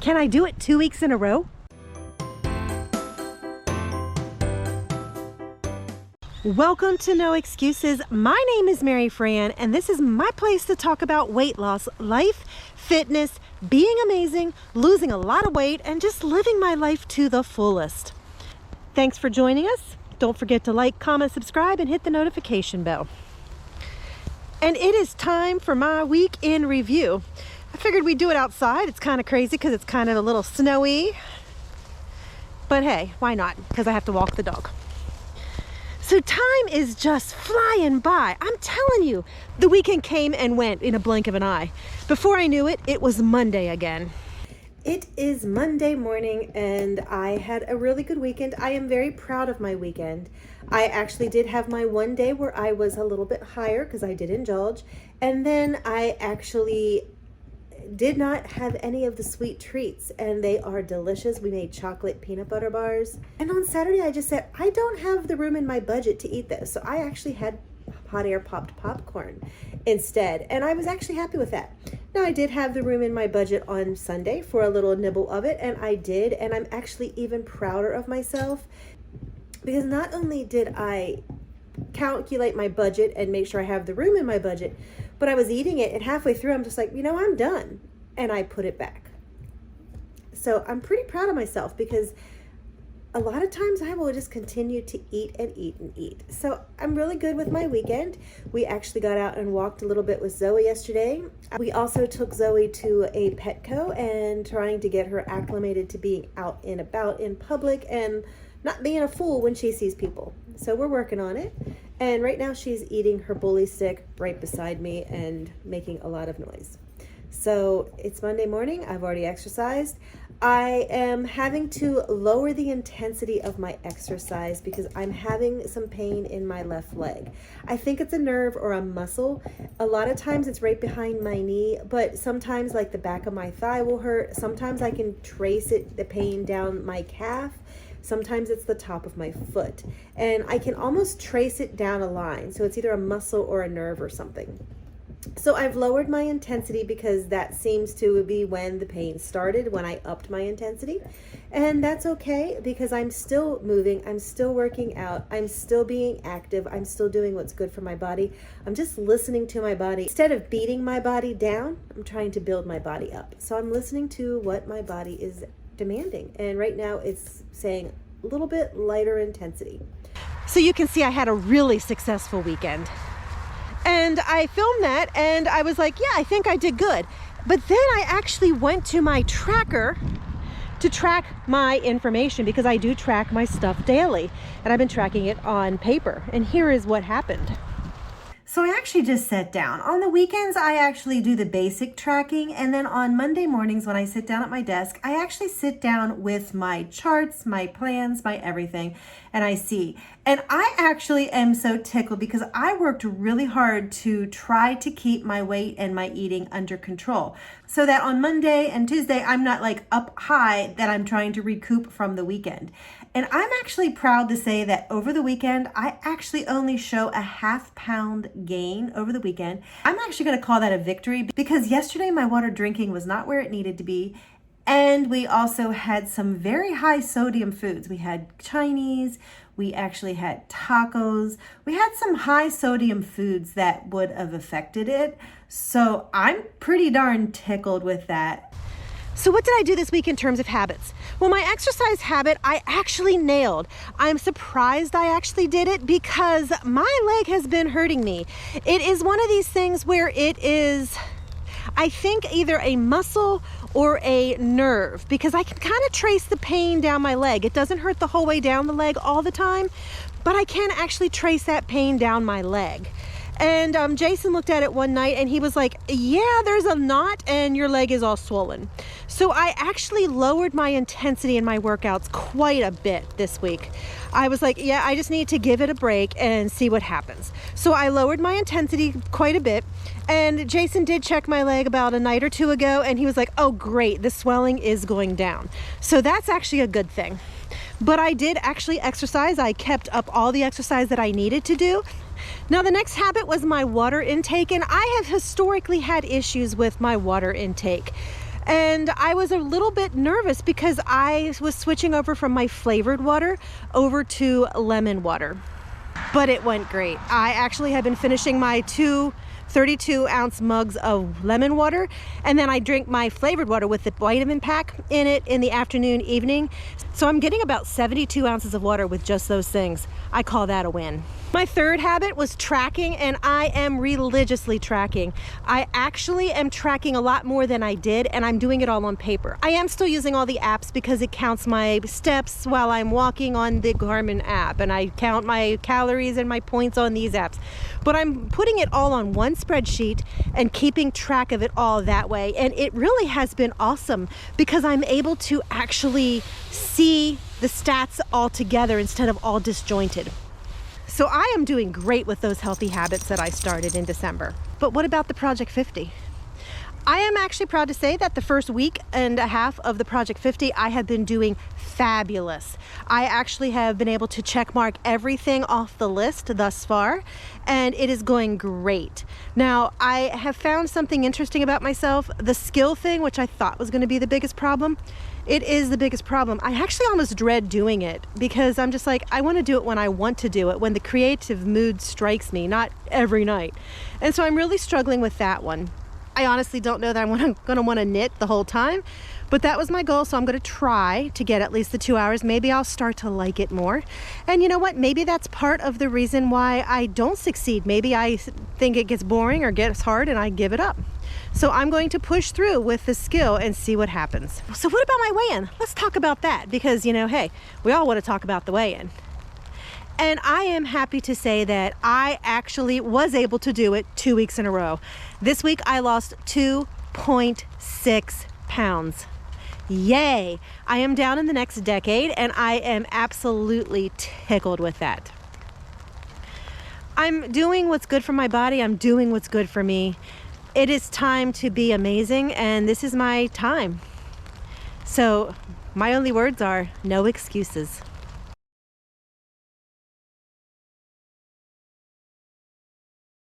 Can I do it 2 weeks in a row? Welcome to No Excuses. My name is Mary Fran, and this is my place to talk about weight loss, life, fitness, being amazing, losing a lot of weight, and just living my life to the fullest. Thanks for joining us. Don't forget to like, comment, subscribe, and hit the notification bell. And it is time for my week in review. I figured we'd do it outside. It's kind of crazy because it's kind of a little snowy. But hey, why not? Because I have to walk the dog. So time is just flying by. I'm telling you, the weekend came and went in a blink of an eye. Before I knew it, it was Monday again. It is Monday morning and I had a really good weekend. I am very proud of my weekend. I actually did have my one day where I was a little bit higher because I did indulge. And then I actually did not have any of the sweet treats, and they are delicious. We made chocolate peanut butter bars. And on Saturday, I just said, I don't have the room in my budget to eat those. So I actually had hot air popped popcorn instead. And I was actually happy with that. Now, I did have the room in my budget on Sunday for a little nibble of it, and I did. And I'm actually even prouder of myself because not only did I calculate my budget and make sure I have the room in my budget, but I was eating it, and halfway through I'm just like, I'm done, and I put it back. So I'm pretty proud of myself because a lot of times I will just continue to eat and eat and eat. So I'm really good with my weekend. We actually got out and walked a little bit with Zoe yesterday. We also took Zoe to a Petco and trying to get her acclimated to being out and about in public and not being a fool when she sees people. So we're working on it. And right now she's eating her bully stick right beside me and making a lot of noise. So it's Monday morning. I've already exercised. I am having to lower the intensity of my exercise because I'm having some pain in my left leg. I think it's a nerve or a muscle. A lot of times it's right behind my knee, but sometimes like the back of my thigh will hurt. Sometimes I can trace the pain down my calf. Sometimes it's the top of my foot, and I can almost trace it down a line. So it's either a muscle or a nerve or something. So I've lowered my intensity because that seems to be when the pain started, when I upped my intensity. And that's okay because I'm still moving. I'm still working out. I'm still being active. I'm still doing what's good for my body. I'm just listening to my body. Instead of beating my body down, I'm trying to build my body up. So I'm listening to what my body is demanding. And right now it's saying a little bit lighter intensity. So you can see I had a really successful weekend. And I filmed that and I was like, yeah, I think I did good. But then I actually went to my tracker to track my information because I do track my stuff daily. And I've been tracking it on paper. And here is what happened. So I actually just sat down. On the weekends, I actually do the basic tracking. And then on Monday mornings, when I sit down at my desk, I actually sit down with my charts, my plans, my everything, and I see. And I actually am so tickled because I worked really hard to try to keep my weight and my eating under control so that on Monday and Tuesday, I'm not like up high that I'm trying to recoup from the weekend. And I'm actually proud to say that over the weekend, I actually only show a half-pound gain over the weekend. I'm actually going to call that a victory because yesterday my water drinking was not where it needed to be. And we also had some very high sodium foods. We had Chinese, we actually had tacos. We had some high sodium foods that would have affected it. So I'm pretty darn tickled with that. So what did I do this week in terms of habits? Well, my exercise habit, I actually nailed. I'm surprised I actually did it because my leg has been hurting me. It is one of these things where it is, I think, either a muscle or a nerve because I can kind of trace the pain down my leg. It doesn't hurt the whole way down the leg all the time, but I can actually trace that pain down my leg. And Jason looked at it one night and he was like, yeah, there's a knot and your leg is all swollen. So I actually lowered my intensity in my workouts quite a bit this week. I was like, yeah, I just need to give it a break and see what happens. So I lowered my intensity quite a bit. And Jason did check my leg about a night or two ago and he was like, oh great, the swelling is going down. So that's actually a good thing. But I did actually exercise. I kept up all the exercise that I needed to do. Now the next habit was my water intake, and I have historically had issues with my water intake. And I was a little bit nervous because I was switching over from my flavored water over to lemon water. But it went great. I actually have been finishing my 2 32-ounce mugs of lemon water, and then I drink my flavored water with the vitamin pack in it in the afternoon, evening. So I'm getting about 72 ounces of water with just those things. I call that a win. My third habit was tracking, and I am religiously tracking. I actually am tracking a lot more than I did, and I'm doing it all on paper. I am still using all the apps because it counts my steps while I'm walking on the Garmin app, and I count my calories and my points on these apps. But I'm putting it all on one spreadsheet and keeping track of it all that way, and it really has been awesome because I'm able to actually see the stats all together instead of all disjointed. So I am doing great with those healthy habits that I started in December. But what about the Project 50? I am actually proud to say that the first week and a half of the Project 50, I have been doing fabulous. I actually have been able to check mark everything off the list thus far, and it is going great. Now, I have found something interesting about myself. The skill thing, which I thought was going to be the biggest problem, it is the biggest problem. I actually almost dread doing it because I'm just like, I want to do it when I want to do it, when the creative mood strikes me, not every night. And so I'm really struggling with that one. I honestly don't know that I'm going to want to knit the whole time, but that was my goal, so I'm going to try to get at least the 2 hours. Maybe I'll start to like it more. And you know what? Maybe that's part of the reason why I don't succeed. Maybe I think it gets boring or gets hard and I give it up. So I'm going to push through with the skill and see what happens. So what about my weigh-in? Let's talk about that because, you know, hey, we all want to talk about the weigh-in. And I am happy to say that I actually was able to do it 2 weeks in a row. This week I lost 2.6 pounds. Yay! I am down in the next decade and I am absolutely tickled with that. I'm doing what's good for my body. I'm doing what's good for me. It is time to be amazing, and this is my time. So my only words are no excuses.